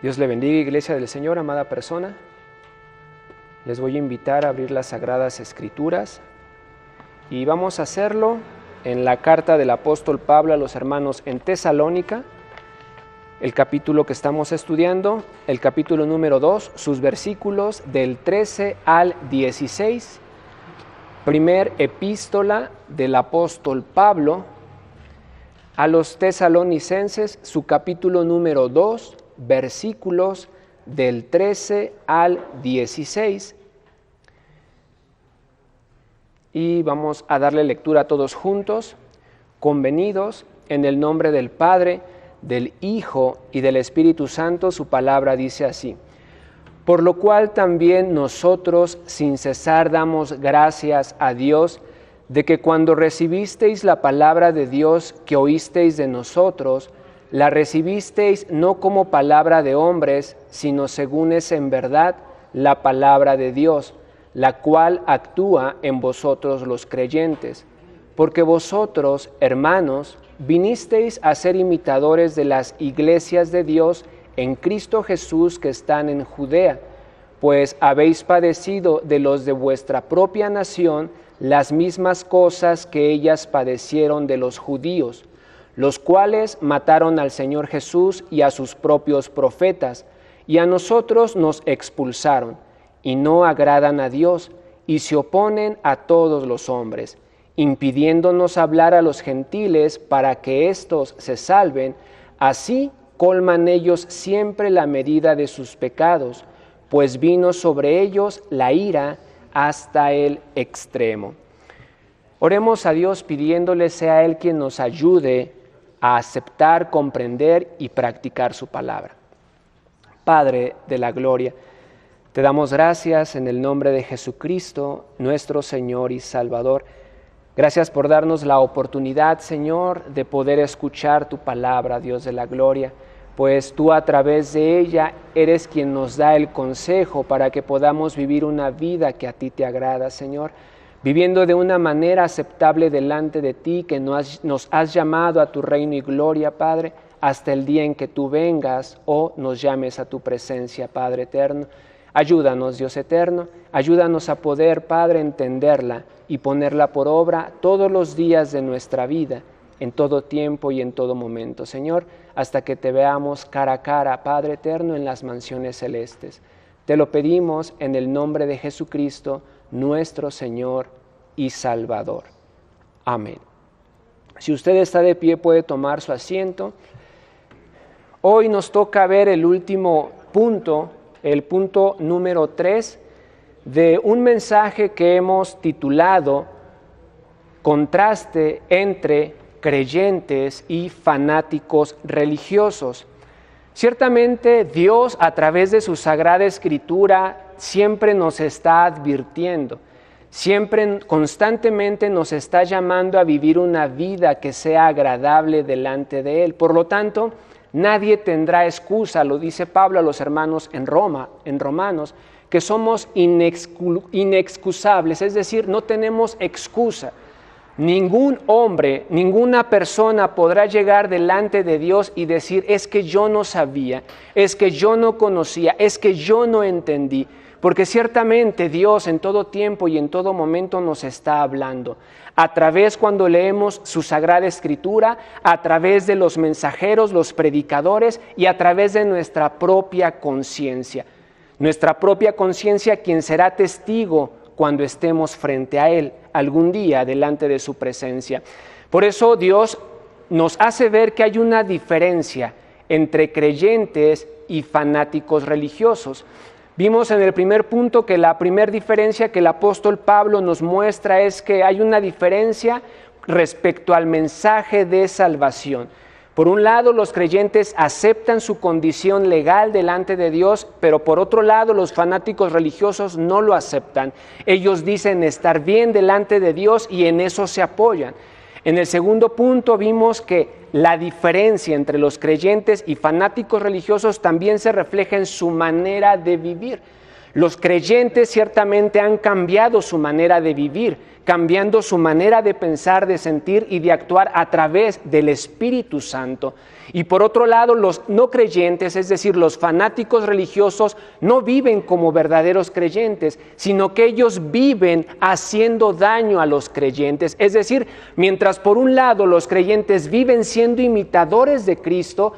Dios le bendiga, Iglesia del Señor, amada persona. Les voy a invitar a abrir las Sagradas Escrituras y vamos a hacerlo en la carta del apóstol Pablo a los hermanos en Tesalónica, el capítulo que estamos estudiando, el capítulo número 2, sus versículos del 13 al 16, primer epístola del apóstol Pablo a los tesalonicenses, su capítulo número 2, versículos del 13 al 16. Y vamos a darle lectura a todos juntos, convenidos en el nombre del Padre, del Hijo y del Espíritu Santo. Su palabra dice así: por lo cual también nosotros sin cesar damos gracias a Dios de que cuando recibisteis la palabra de Dios que oísteis de nosotros, la recibisteis no como palabra de hombres, sino según es en verdad la palabra de Dios, la cual actúa en vosotros los creyentes. Porque vosotros, hermanos, vinisteis a ser imitadores de las iglesias de Dios en Cristo Jesús que están en Judea, pues habéis padecido de los de vuestra propia nación las mismas cosas que ellas padecieron de los judíos, los cuales mataron al Señor Jesús y a sus propios profetas, y a nosotros nos expulsaron, y no agradan a Dios, y se oponen a todos los hombres, impidiéndonos hablar a los gentiles para que éstos se salven. Así colman ellos siempre la medida de sus pecados, pues vino sobre ellos la ira hasta el extremo. Oremos a Dios pidiéndole sea Él quien nos ayude a aceptar, comprender y practicar su palabra. Padre de la gloria, te damos gracias en el nombre de Jesucristo, nuestro Señor y Salvador. Gracias por darnos la oportunidad, Señor, de poder escuchar tu palabra, Dios de la gloria, pues tú a través de ella eres quien nos da el consejo para que podamos vivir una vida que a ti te agrada, Señor, viviendo de una manera aceptable delante de ti, que nos has llamado a tu reino y gloria, Padre, hasta el día en que tú vengas o nos llames a tu presencia, Padre eterno. Ayúdanos, Dios eterno, ayúdanos a poder, Padre, entenderla y ponerla por obra todos los días de nuestra vida, en todo tiempo y en todo momento, Señor, hasta que te veamos cara a cara, Padre eterno, en las mansiones celestes. Te lo pedimos en el nombre de Jesucristo, nuestro Señor y Salvador. Amén. Si usted está de pie, puede tomar su asiento. Hoy nos toca ver el último punto, el punto número 3, de un mensaje que hemos titulado Contraste entre creyentes y fanáticos religiosos. Ciertamente Dios, a través de su Sagrada Escritura, siempre nos está advirtiendo, siempre, constantemente nos está llamando a vivir una vida que sea agradable delante de Él. Por lo tanto, nadie tendrá excusa, lo dice Pablo a los hermanos en Romanos, que somos inexcusables, es decir, no tenemos excusa. Ningún hombre, ninguna persona podrá llegar delante de Dios y decir: es que yo no sabía, es que yo no conocía, es que yo no entendí. Porque ciertamente Dios en todo tiempo y en todo momento nos está hablando. A través, cuando leemos su Sagrada Escritura, a través de los mensajeros, los predicadores y a través de nuestra propia conciencia. Nuestra propia conciencia, quien será testigo cuando estemos frente a Él, algún día delante de su presencia. Por eso Dios nos hace ver que hay una diferencia entre creyentes y fanáticos religiosos. Vimos en el primer punto que la primera diferencia que el apóstol Pablo nos muestra es que hay una diferencia respecto al mensaje de salvación. Por un lado, los creyentes aceptan su condición legal delante de Dios, pero por otro lado, los fanáticos religiosos no lo aceptan. Ellos dicen estar bien delante de Dios y en eso se apoyan. En el segundo punto vimos que la diferencia entre los creyentes y fanáticos religiosos también se refleja en su manera de vivir. Los creyentes ciertamente han cambiado su manera de vivir, cambiando su manera de pensar, de sentir y de actuar a través del Espíritu Santo. Y por otro lado, los no creyentes, es decir, los fanáticos religiosos, no viven como verdaderos creyentes, sino que ellos viven haciendo daño a los creyentes. Es decir, mientras por un lado los creyentes viven siendo imitadores de Cristo,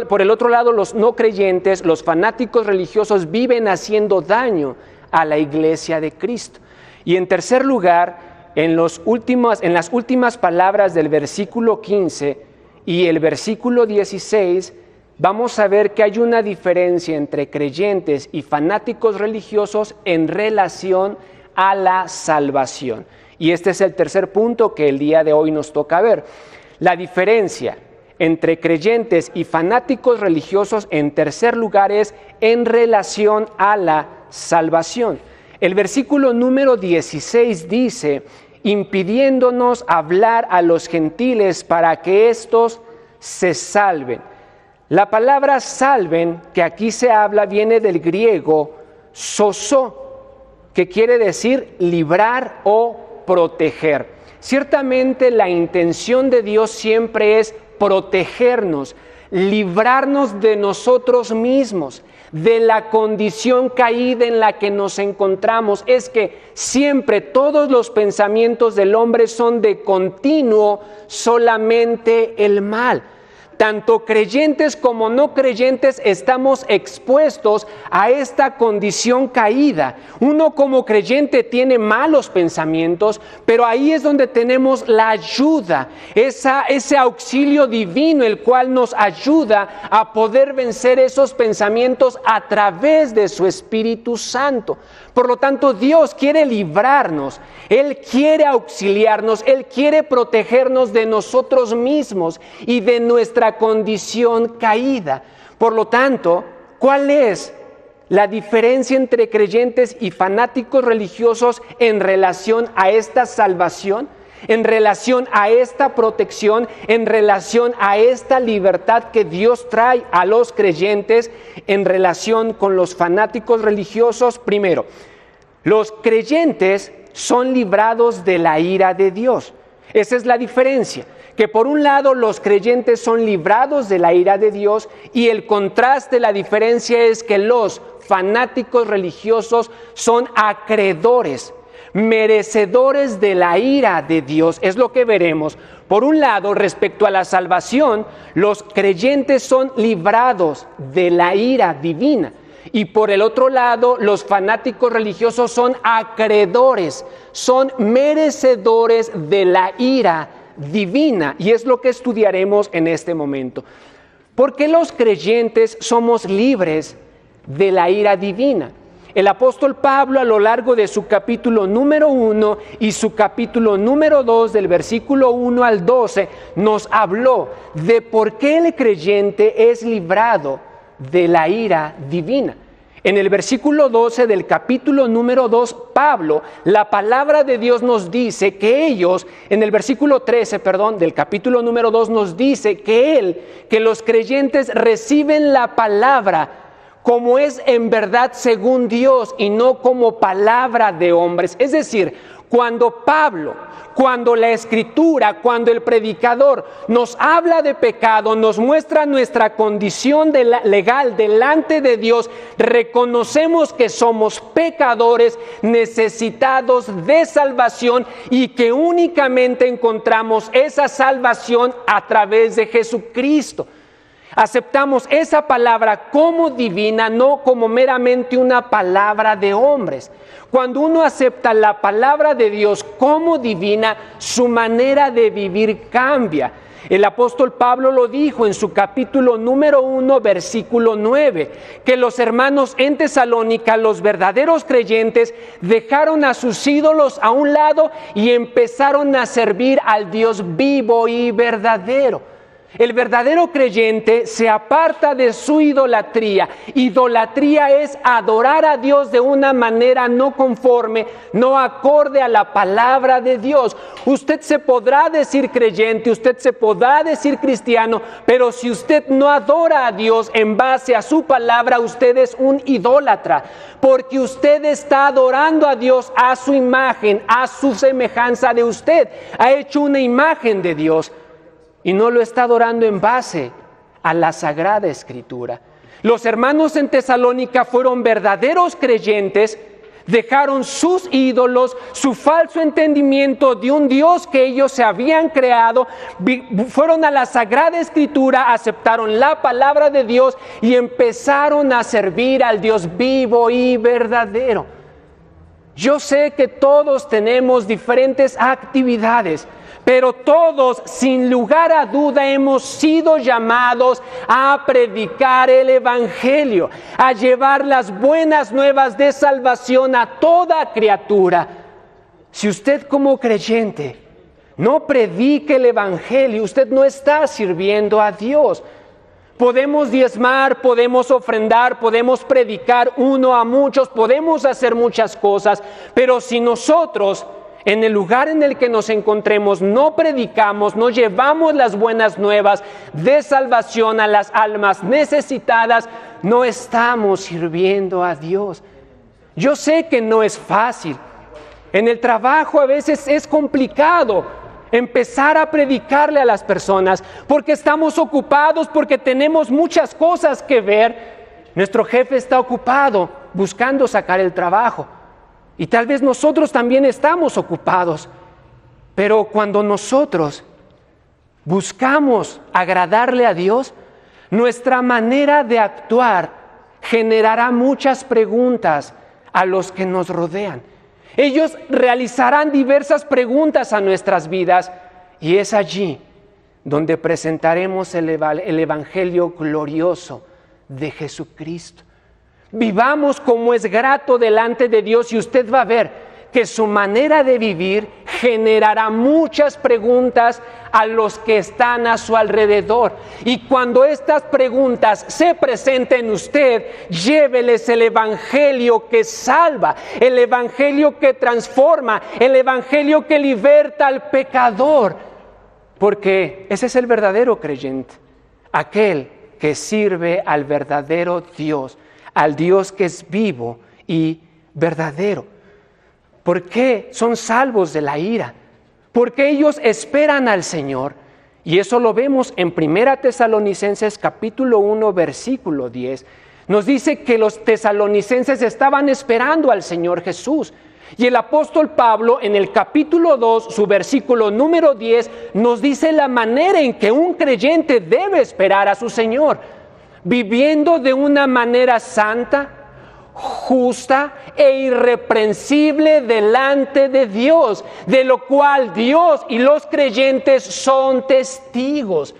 por el otro lado los no creyentes, los fanáticos religiosos, viven haciendo daño a la iglesia de Cristo. Y en tercer lugar, en las últimas palabras del versículo 15 y el versículo 16, vamos a ver que hay una diferencia entre creyentes y fanáticos religiosos en relación a la salvación. Y este es el tercer punto que el día de hoy nos toca ver. La diferencia entre creyentes y fanáticos religiosos, en tercer lugar, es en relación a la salvación. El versículo número 16 dice: impidiéndonos hablar a los gentiles para que éstos se salven. La palabra salven, que aquí se habla, viene del griego soso, que quiere decir librar o proteger. Ciertamente la intención de Dios siempre es protegernos, librarnos de nosotros mismos, de la condición caída en la que nos encontramos. Es que siempre todos los pensamientos del hombre son de continuo solamente el mal. Tanto creyentes como no creyentes estamos expuestos a esta condición caída. Uno como creyente tiene malos pensamientos, pero ahí es donde tenemos la ayuda, ese auxilio divino, el cual nos ayuda a poder vencer esos pensamientos a través de su Espíritu Santo. Por lo tanto, Dios quiere librarnos, Él quiere auxiliarnos, Él quiere protegernos de nosotros mismos y de nuestra condición caída. Por lo tanto, ¿cuál es la diferencia entre creyentes y fanáticos religiosos en relación a esta salvación? En relación a esta protección, en relación a esta libertad que Dios trae a los creyentes, en relación con los fanáticos religiosos. Primero, los creyentes son librados de la ira de Dios. Esa es la diferencia, que por un lado los creyentes son librados de la ira de Dios, y el contraste, la diferencia es que los fanáticos religiosos son acreedores, merecedores de la ira de Dios. Es lo que veremos. Por un lado, respecto a la salvación, los creyentes son librados de la ira divina. Y por el otro lado, los fanáticos religiosos son acreedores, son merecedores de la ira divina. Y es lo que estudiaremos en este momento. ¿Por qué los creyentes somos libres de la ira divina? El apóstol Pablo, a lo largo de su capítulo número 1 y su capítulo número 2, del versículo 1 al 12, nos habló de por qué el creyente es librado de la ira divina. En el versículo 12 del capítulo número 2, Pablo, la palabra de Dios nos dice que ellos, en el versículo 13, del capítulo número 2, nos dice que los creyentes reciben la palabra como es en verdad según Dios y no como palabra de hombres. Es decir, cuando Pablo, cuando la Escritura, cuando el predicador nos habla de pecado, nos muestra nuestra condición legal delante de Dios, reconocemos que somos pecadores necesitados de salvación y que únicamente encontramos esa salvación a través de Jesucristo. Aceptamos esa palabra como divina, no como meramente una palabra de hombres. Cuando uno acepta la palabra de Dios como divina, su manera de vivir cambia. El apóstol Pablo lo dijo en su capítulo número 1, versículo 9, que los hermanos en Tesalónica, los verdaderos creyentes, dejaron a sus ídolos a un lado y empezaron a servir al Dios vivo y verdadero. El verdadero creyente se aparta de su idolatría. Idolatría es adorar a Dios de una manera no conforme, no acorde a la palabra de Dios. Usted se podrá decir creyente, usted se podrá decir cristiano, pero si usted no adora a Dios en base a su palabra, usted es un idólatra, porque usted está adorando a Dios a su imagen, a su semejanza de usted. Ha hecho una imagen de Dios. Y no lo está adorando en base a la Sagrada Escritura. Los hermanos en Tesalónica fueron verdaderos creyentes, dejaron sus ídolos, su falso entendimiento de un Dios que ellos se habían creado, fueron a la Sagrada Escritura, aceptaron la palabra de Dios y empezaron a servir al Dios vivo y verdadero. Yo sé que todos tenemos diferentes actividades, pero todos, sin lugar a duda, hemos sido llamados a predicar el Evangelio, a llevar las buenas nuevas de salvación a toda criatura. Si usted como creyente no predique el Evangelio, usted no está sirviendo a Dios. Podemos diezmar, podemos ofrendar, podemos predicar uno a muchos, podemos hacer muchas cosas, pero si nosotros en el lugar en el que nos encontremos no predicamos, no llevamos las buenas nuevas de salvación a las almas necesitadas, no estamos sirviendo a Dios. Yo sé que no es fácil. En el trabajo a veces es complicado empezar a predicarle a las personas porque estamos ocupados, porque tenemos muchas cosas que ver. Nuestro jefe está ocupado buscando sacar el trabajo. Y tal vez nosotros también estamos ocupados, pero cuando nosotros buscamos agradarle a Dios, nuestra manera de actuar generará muchas preguntas a los que nos rodean. Ellos realizarán diversas preguntas a nuestras vidas y es allí donde presentaremos el Evangelio glorioso de Jesucristo. Vivamos como es grato delante de Dios y usted va a ver que su manera de vivir generará muchas preguntas a los que están a su alrededor. Y cuando estas preguntas se presenten en usted, lléveles el Evangelio que salva, el Evangelio que transforma, el Evangelio que liberta al pecador. Porque ese es el verdadero creyente, aquel que sirve al verdadero Dios, al Dios que es vivo y verdadero. ¿Por qué son salvos de la ira? Porque ellos esperan al Señor. Y eso lo vemos en 1 Tesalonicenses capítulo 1 versículo 10. Nos dice que los tesalonicenses estaban esperando al Señor Jesús. Y el apóstol Pablo en el capítulo 2, su versículo número 10, nos dice la manera en que un creyente debe esperar a su Señor. Viviendo de una manera santa, justa e irreprensible delante de Dios, de lo cual Dios y los creyentes son testigos.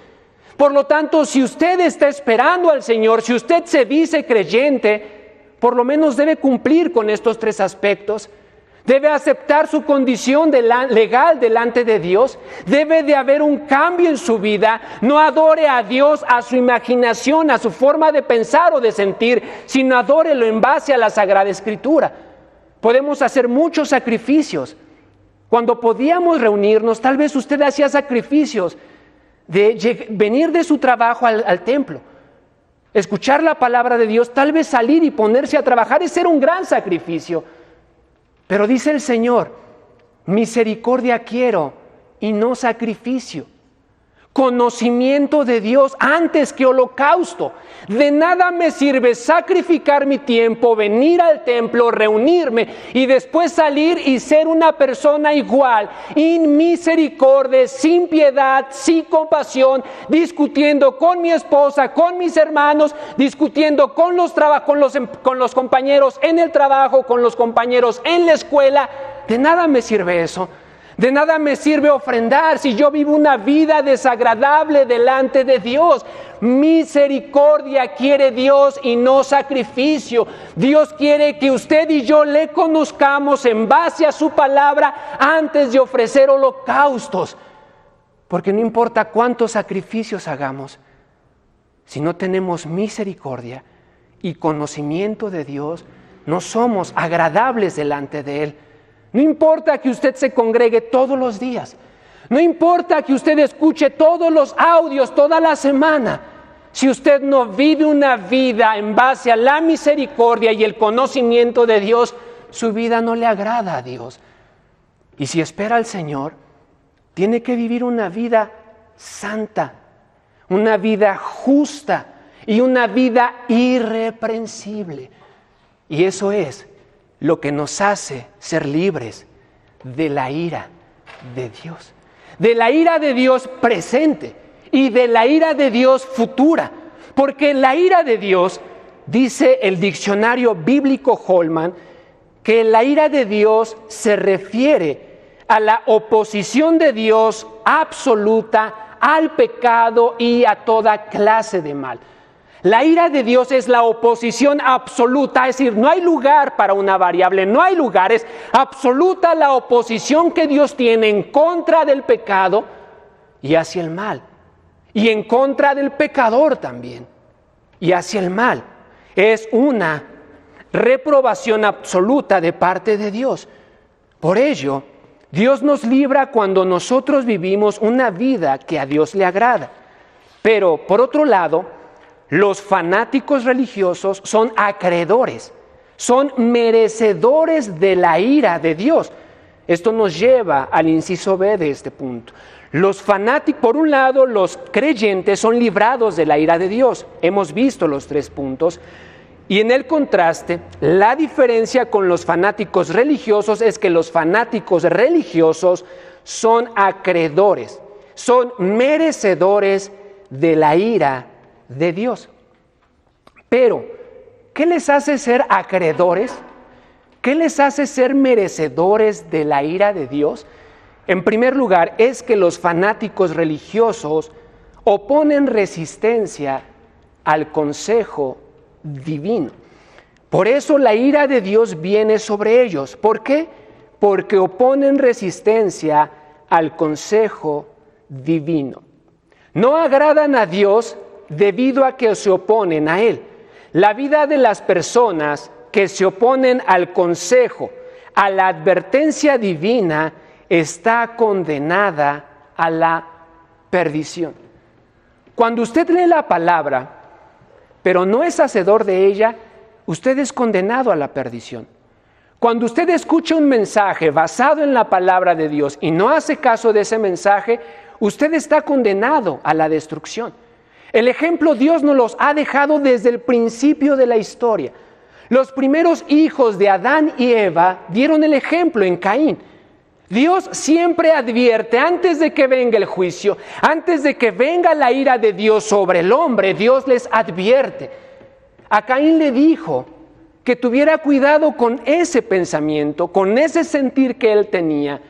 Por lo tanto, si usted está esperando al Señor, si usted se dice creyente, por lo menos debe cumplir con estos tres aspectos. Debe aceptar su condición legal delante de Dios. Debe de haber un cambio en su vida. No adore a Dios a su imaginación, a su forma de pensar o de sentir, sino adórelo en base a la Sagrada Escritura. Podemos hacer muchos sacrificios. Cuando podíamos reunirnos, tal vez usted hacía sacrificios de venir de su trabajo al templo, escuchar la palabra de Dios, tal vez salir y ponerse a trabajar. Ese era un gran sacrificio. Pero dice el Señor, misericordia quiero y no sacrificio. Conocimiento de Dios antes que holocausto. De nada me sirve sacrificar mi tiempo, venir al templo, reunirme y después salir y ser una persona igual, inmisericordia, sin piedad, sin compasión, discutiendo con mi esposa, con mis hermanos, discutiendo con los compañeros en el trabajo, con los compañeros en la escuela. De nada me sirve eso. De nada me sirve ofrendar si yo vivo una vida desagradable delante de Dios. Misericordia quiere Dios y no sacrificio. Dios quiere que usted y yo le conozcamos en base a su palabra antes de ofrecer holocaustos. Porque no importa cuántos sacrificios hagamos, si no tenemos misericordia y conocimiento de Dios, no somos agradables delante de Él. No importa que usted se congregue todos los días, no importa que usted escuche todos los audios toda la semana, si usted no vive una vida en base a la misericordia y el conocimiento de Dios, su vida no le agrada a Dios. Y si espera al Señor, tiene que vivir una vida santa, una vida justa y una vida irreprensible. Y eso es lo que nos hace ser libres de la ira de Dios. De la ira de Dios presente y de la ira de Dios futura. Porque la ira de Dios, dice el diccionario bíblico Holman, que la ira de Dios se refiere a la oposición de Dios absoluta al pecado y a toda clase de mal. La ira de Dios es la oposición absoluta, es decir, no hay lugar para una variable, no hay lugar, es absoluta la oposición que Dios tiene en contra del pecado y hacia el mal, y en contra del pecador también, y hacia el mal. Es una reprobación absoluta de parte de Dios. Por ello, Dios nos libra cuando nosotros vivimos una vida que a Dios le agrada. Pero, por otro lado, los fanáticos religiosos son acreedores, son merecedores de la ira de Dios. Esto nos lleva al inciso B de este punto. Los fanáticos, por un lado, los creyentes son librados de la ira de Dios. Hemos visto los 3 puntos. Y en el contraste, la diferencia con los fanáticos religiosos es que los fanáticos religiosos son acreedores, son merecedores de la ira de Dios. Pero, ¿qué les hace ser acreedores? ¿Qué les hace ser merecedores de la ira de Dios? En primer lugar, es que los fanáticos religiosos oponen resistencia al consejo divino. Por eso la ira de Dios viene sobre ellos. ¿Por qué? Porque oponen resistencia al consejo divino. No agradan a Dios debido a que se oponen a Él. La vida de las personas que se oponen al consejo, a la advertencia divina, está condenada a la perdición. Cuando usted lee la palabra, pero no es hacedor de ella, usted es condenado a la perdición. Cuando usted escucha un mensaje basado en la palabra de Dios y no hace caso de ese mensaje, usted está condenado a la destrucción. El ejemplo Dios nos los ha dejado desde el principio de la historia. Los primeros hijos de Adán y Eva dieron el ejemplo en Caín. Dios siempre advierte antes de que venga el juicio, antes de que venga la ira de Dios sobre el hombre, Dios les advierte. A Caín le dijo que tuviera cuidado con ese pensamiento, con ese sentir que él tenía,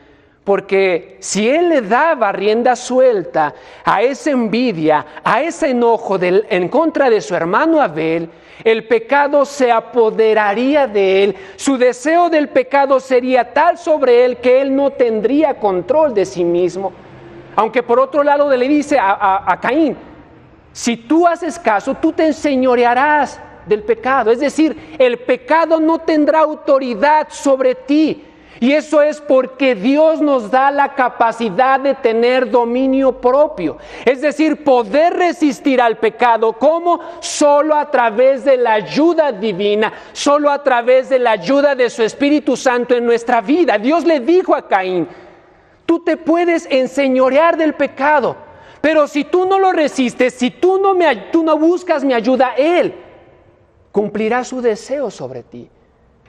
porque si él le daba rienda suelta a esa envidia, a ese enojo en contra de su hermano Abel, el pecado se apoderaría de él, su deseo del pecado sería tal sobre él que él no tendría control de sí mismo. Aunque por otro lado le dice a Caín, si tú haces caso, tú te enseñorearás del pecado, es decir, el pecado no tendrá autoridad sobre ti. Y eso es porque Dios nos da la capacidad de tener dominio propio. Es decir, poder resistir al pecado. ¿Cómo? Solo a través de la ayuda divina, solo a través de la ayuda de su Espíritu Santo en nuestra vida. Dios le dijo a Caín, tú te puedes enseñorear del pecado, pero si tú no lo resistes, si tú no buscas mi ayuda, Él cumplirá su deseo sobre ti.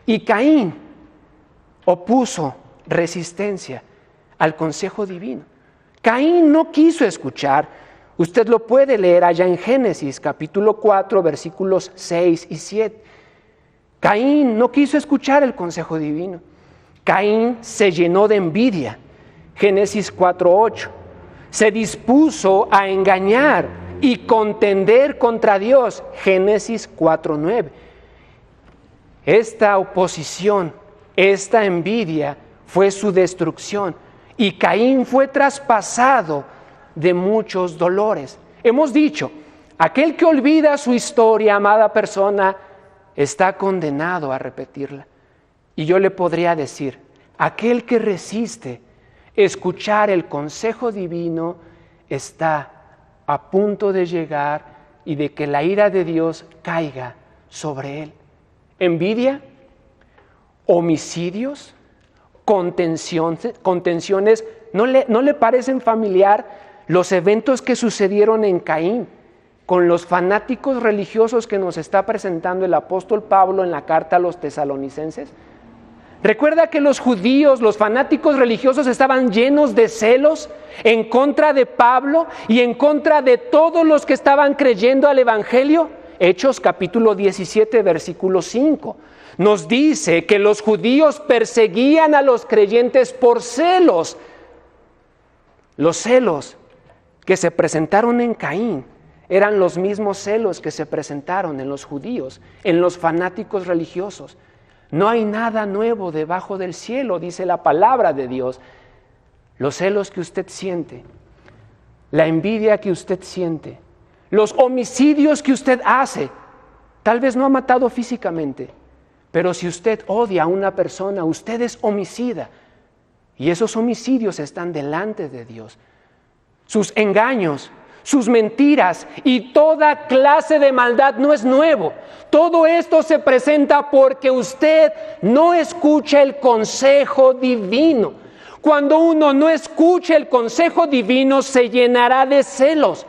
Y Caín opuso resistencia al consejo divino. Caín no quiso escuchar. Usted lo puede leer allá en Génesis capítulo 4 versículos 6 y 7. Caín no quiso escuchar el consejo divino. Caín se llenó de envidia. Génesis 4:8. Se dispuso a engañar y contender contra Dios. Génesis 4:9. Esta oposición, esta envidia fue su destrucción y Caín fue traspasado de muchos dolores. Hemos dicho, aquel que olvida su historia, amada persona, está condenado a repetirla. Y yo le podría decir, aquel que resiste escuchar el consejo divino está a punto de llegar y de que la ira de Dios caiga sobre él. Envidia, homicidios, contenciones, ¿no le parecen familiar los eventos que sucedieron en Caín con los fanáticos religiosos que nos está presentando el apóstol Pablo en la carta a los tesalonicenses? Recuerda que los judíos, los fanáticos religiosos estaban llenos de celos en contra de Pablo y en contra de todos los que estaban creyendo al evangelio. Hechos capítulo 17, versículo 5. Nos dice que los judíos perseguían a los creyentes por celos. Los celos que se presentaron en Caín eran los mismos celos que se presentaron en los judíos, en los fanáticos religiosos. No hay nada nuevo debajo del cielo, dice la palabra de Dios. Los celos que usted siente, la envidia que usted siente, los homicidios que usted hace, tal vez no ha matado físicamente, pero si usted odia a una persona, usted es homicida. Y esos homicidios están delante de Dios. Sus engaños, sus mentiras y toda clase de maldad no es nuevo. Todo esto se presenta porque usted no escucha el consejo divino. Cuando uno no escucha el consejo divino, se llenará de celos,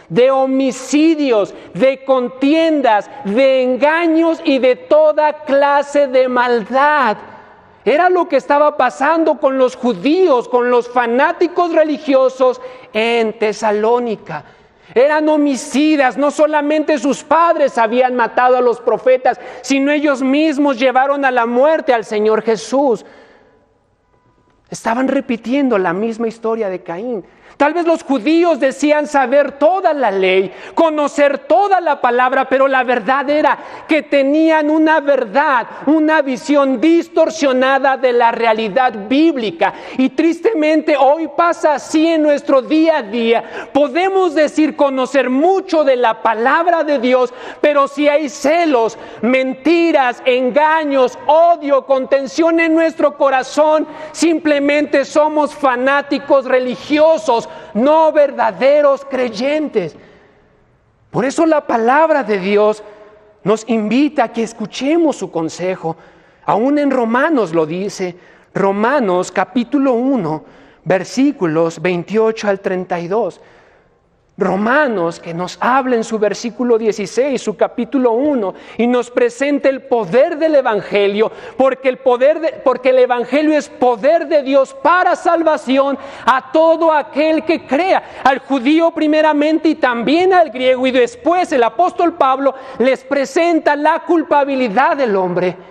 de homicidios, de contiendas, de engaños y de toda clase de maldad. Era lo que estaba pasando con los judíos, con los fanáticos religiosos en Tesalónica. Eran homicidas, no solamente sus padres habían matado a los profetas, sino ellos mismos llevaron a la muerte al Señor Jesús. Estaban repitiendo la misma historia de Caín. Tal vez los judíos decían saber toda la ley, conocer toda la palabra, pero la verdad era que tenían una verdad, una visión distorsionada de la realidad bíblica. Y tristemente hoy pasa así en nuestro día a día. Podemos decir conocer mucho de la palabra de Dios, pero si hay celos, mentiras, engaños, odio, contención en nuestro corazón, simplemente somos fanáticos religiosos, no verdaderos creyentes. Por eso la palabra de Dios nos invita a que escuchemos su consejo. Aún en Romanos lo dice, Romanos capítulo 1, versículos 28 al 32. Romanos, que nos habla en su versículo 16, su capítulo 1, y nos presenta el poder del Evangelio, porque el Evangelio es poder de Dios para salvación a todo aquel que crea, al judío primeramente y también al griego, y después el apóstol Pablo les presenta la culpabilidad del hombre.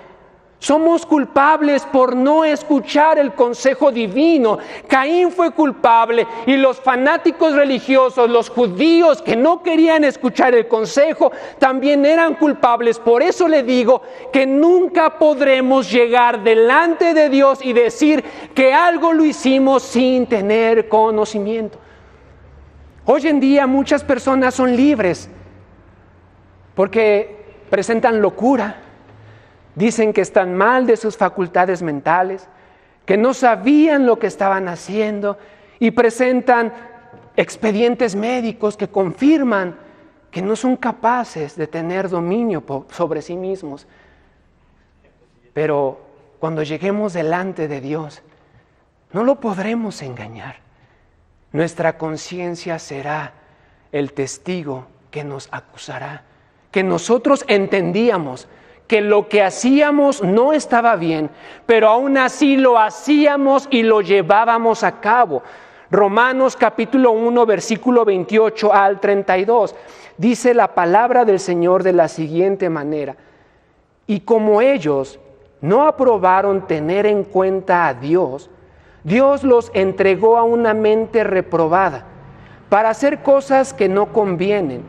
Somos culpables por no escuchar el consejo divino. Caín fue culpable y los fanáticos religiosos, los judíos que no querían escuchar el consejo, también eran culpables. Por eso le digo que nunca podremos llegar delante de Dios y decir que algo lo hicimos sin tener conocimiento. Hoy en día muchas personas son libres porque presentan locura. Dicen que están mal de sus facultades mentales, que no sabían lo que estaban haciendo y presentan expedientes médicos que confirman que no son capaces de tener dominio sobre sí mismos. Pero cuando lleguemos delante de Dios, no lo podremos engañar. Nuestra conciencia será el testigo que nos acusará, que nosotros entendíamos que lo que hacíamos no estaba bien, pero aún así lo hacíamos y lo llevábamos a cabo. Romanos capítulo 1, versículo 28 al 32, dice la palabra del Señor de la siguiente manera: y como ellos no aprobaron tener en cuenta a Dios, Dios los entregó a una mente reprobada para hacer cosas que no convienen,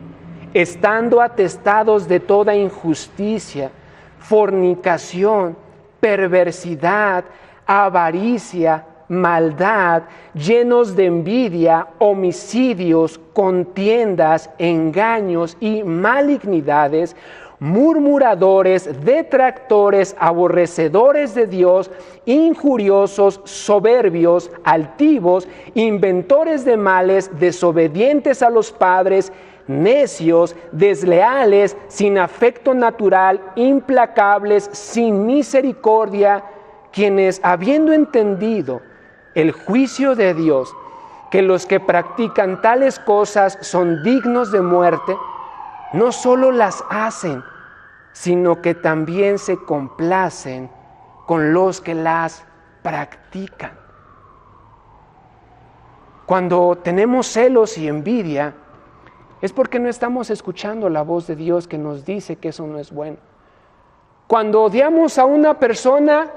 estando atestados de toda injusticia, fornicación, perversidad, avaricia, maldad, llenos de envidia, homicidios, contiendas, engaños y malignidades, murmuradores, detractores, aborrecedores de Dios, injuriosos, soberbios, altivos, inventores de males, desobedientes a los padres, necios, desleales, sin afecto natural, implacables, sin misericordia, quienes, habiendo entendido el juicio de Dios, que los que practican tales cosas son dignos de muerte, no solo las hacen, sino que también se complacen con los que las practican. Cuando tenemos celos y envidia, es porque no estamos escuchando la voz de Dios que nos dice que eso no es bueno. Cuando odiamos a una persona,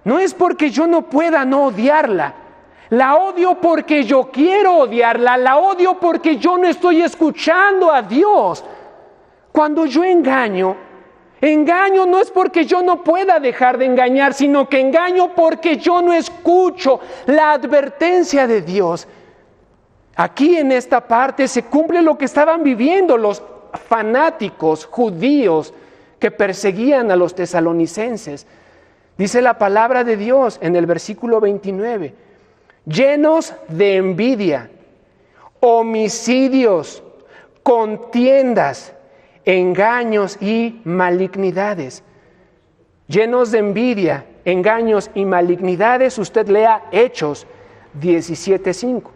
no es porque yo no pueda no odiarla. La odio porque yo quiero odiarla, la odio porque yo no estoy escuchando a Dios. Cuando yo engaño no es porque yo no pueda dejar de engañar, sino que engaño porque yo no escucho la advertencia de Dios. Aquí en esta parte se cumple lo que estaban viviendo los fanáticos judíos que perseguían a los tesalonicenses. Dice la palabra de Dios en el versículo 29, llenos de envidia, homicidios, contiendas, engaños y malignidades. Llenos de envidia, engaños y malignidades, usted lea Hechos 17:5.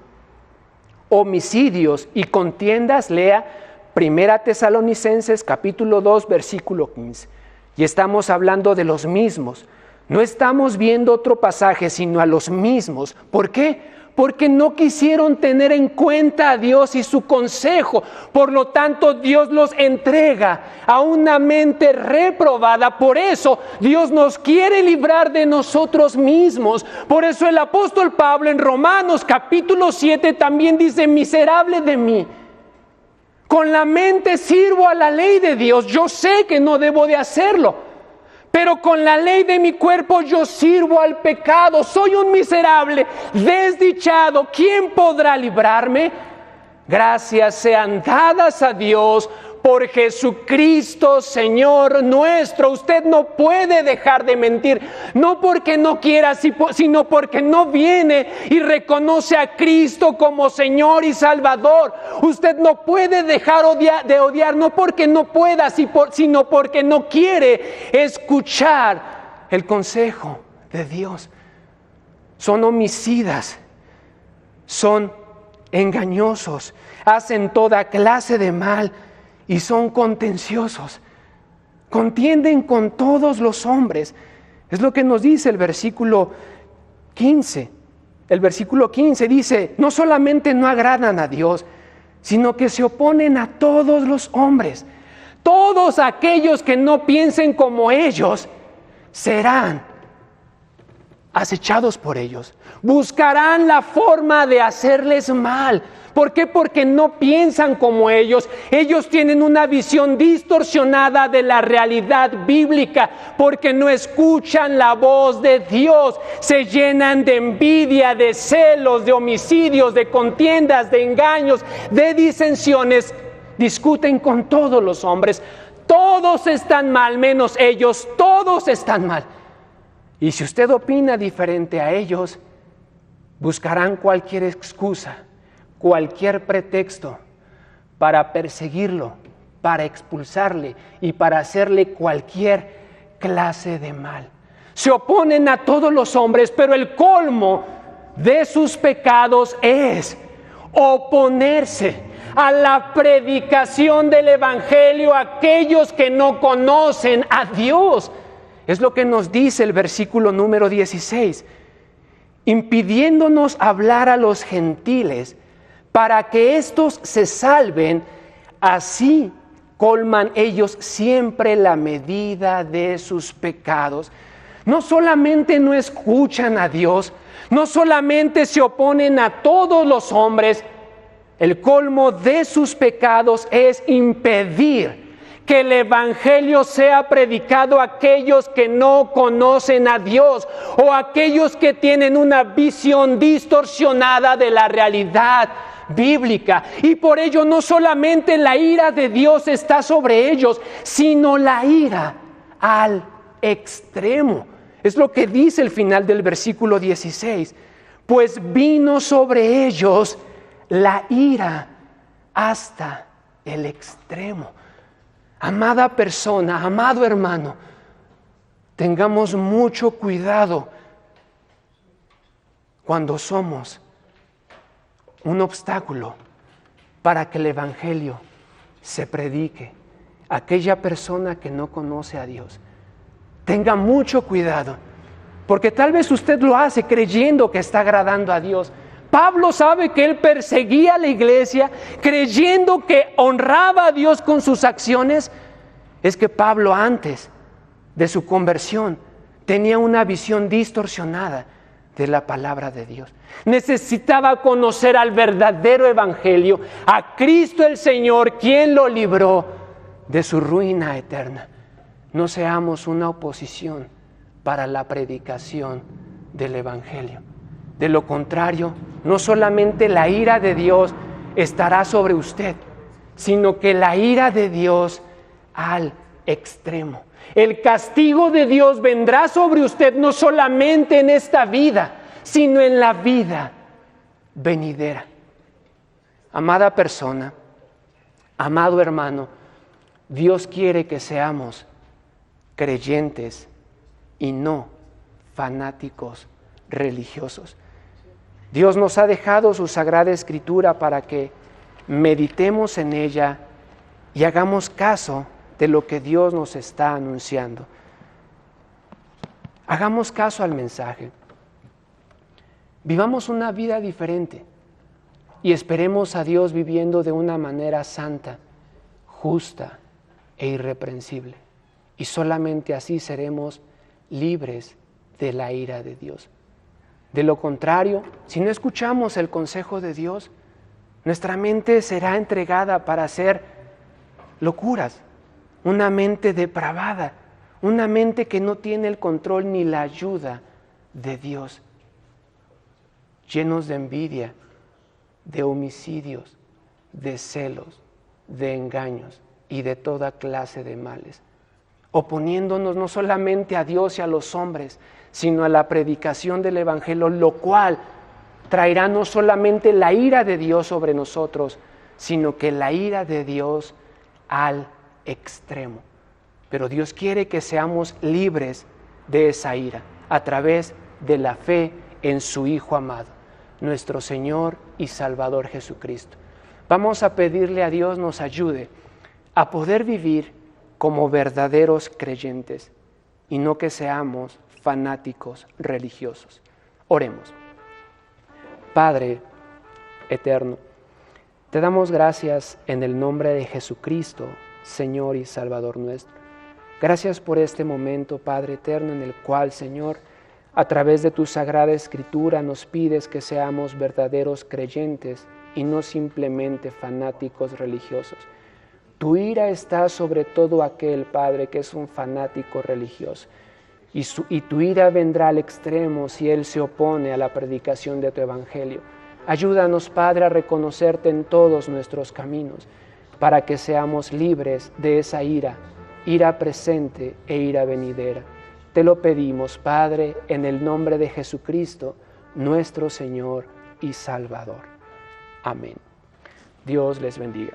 Homicidios y contiendas, lea Primera Tesalonicenses capítulo 2 versículo 15. Y estamos hablando de los mismos. No estamos viendo otro pasaje, sino a los mismos. ¿Por qué? Porque no quisieron tener en cuenta a Dios y su consejo. Por lo tanto, Dios los entrega a una mente reprobada. Por eso, Dios nos quiere librar de nosotros mismos. Por eso el apóstol Pablo en Romanos capítulo 7 también dice, miserable de mí. Con la mente sirvo a la ley de Dios. Yo sé que no debo de hacerlo, pero con la ley de mi cuerpo yo sirvo al pecado. Soy un miserable, desdichado. ¿Quién podrá librarme? Gracias sean dadas a Dios por Jesucristo, Señor nuestro. Usted no puede dejar de mentir, no porque no quiera, sino porque no viene y reconoce a Cristo como Señor y Salvador. Usted no puede dejar de odiar, no porque no pueda, sino porque no quiere escuchar el consejo de Dios. Son homicidas, son engañosos, hacen toda clase de mal y son contenciosos. Contienden con todos los hombres. Es lo que nos dice el versículo 15. El versículo 15 dice, no solamente no agradan a Dios, sino que se oponen a todos los hombres. Todos aquellos que no piensen como ellos serán acechados por ellos. Buscarán la forma de hacerles mal. ¿Por qué? Porque no piensan como ellos. Ellos tienen una visión distorsionada de la realidad bíblica, porque no escuchan la voz de Dios. Se llenan de envidia, de celos, de homicidios, de contiendas, de engaños, de disensiones. Discuten con todos los hombres. Todos están mal, menos ellos. Todos están mal. Y si usted opina diferente a ellos, buscarán cualquier excusa, cualquier pretexto para perseguirlo, para expulsarle y para hacerle cualquier clase de mal. Se oponen a todos los hombres, pero el colmo de sus pecados es oponerse a la predicación del Evangelio a aquellos que no conocen a Dios. Es lo que nos dice el versículo número 16, impidiéndonos hablar a los gentiles para que éstos se salven, así colman ellos siempre la medida de sus pecados. No solamente no escuchan a Dios, no solamente se oponen a todos los hombres, el colmo de sus pecados es impedir que el Evangelio sea predicado a aquellos que no conocen a Dios o a aquellos que tienen una visión distorsionada de la realidad bíblica. Y por ello no solamente la ira de Dios está sobre ellos, sino la ira al extremo. Es lo que dice el final del versículo 16. Pues vino sobre ellos la ira hasta el extremo. Amada persona, amado hermano, tengamos mucho cuidado cuando somos un obstáculo para que el Evangelio se predique a aquella persona que no conoce a Dios. Tenga mucho cuidado, porque tal vez usted lo hace creyendo que está agradando a Dios. Pablo sabe que él perseguía a la iglesia creyendo que honraba a Dios con sus acciones. Es que Pablo, antes de su conversión, tenía una visión distorsionada de la palabra de Dios. Necesitaba conocer al verdadero evangelio, a Cristo el Señor, quien lo libró de su ruina eterna. No seamos una oposición para la predicación del evangelio. De lo contrario, no solamente la ira de Dios estará sobre usted, sino que la ira de Dios al extremo. El castigo de Dios vendrá sobre usted no solamente en esta vida, sino en la vida venidera. Amada persona, amado hermano, Dios quiere que seamos creyentes y no fanáticos religiosos. Dios nos ha dejado su Sagrada Escritura para que meditemos en ella y hagamos caso de lo que Dios nos está anunciando. Hagamos caso al mensaje. Vivamos una vida diferente y esperemos a Dios viviendo de una manera santa, justa e irreprensible. Y solamente así seremos libres de la ira de Dios. De lo contrario, si no escuchamos el consejo de Dios, nuestra mente será entregada para hacer locuras, una mente depravada, una mente que no tiene el control ni la ayuda de Dios, llenos de envidia, de homicidios, de celos, de engaños y de toda clase de males, oponiéndonos no solamente a Dios y a los hombres, sino a la predicación del Evangelio, lo cual traerá no solamente la ira de Dios sobre nosotros, sino que la ira de Dios al extremo. Pero Dios quiere que seamos libres de esa ira a través de la fe en su Hijo amado, nuestro Señor y Salvador Jesucristo. Vamos a pedirle a Dios nos ayude a poder vivir como verdaderos creyentes y no que seamos fanáticos religiosos. Oremos. Padre eterno, te damos gracias en el nombre de Jesucristo, Señor y Salvador nuestro. Gracias por este momento, Padre eterno, en el cual, Señor, a través de tu Sagrada Escritura nos pides que seamos verdaderos creyentes y no simplemente fanáticos religiosos. Tu ira está sobre todo aquel, Padre, que es un fanático religioso. Y tu ira vendrá al extremo si él se opone a la predicación de tu Evangelio. Ayúdanos, Padre, a reconocerte en todos nuestros caminos, para que seamos libres de esa ira presente e ira venidera. Te lo pedimos, Padre, en el nombre de Jesucristo, nuestro Señor y Salvador. Amén. Dios les bendiga.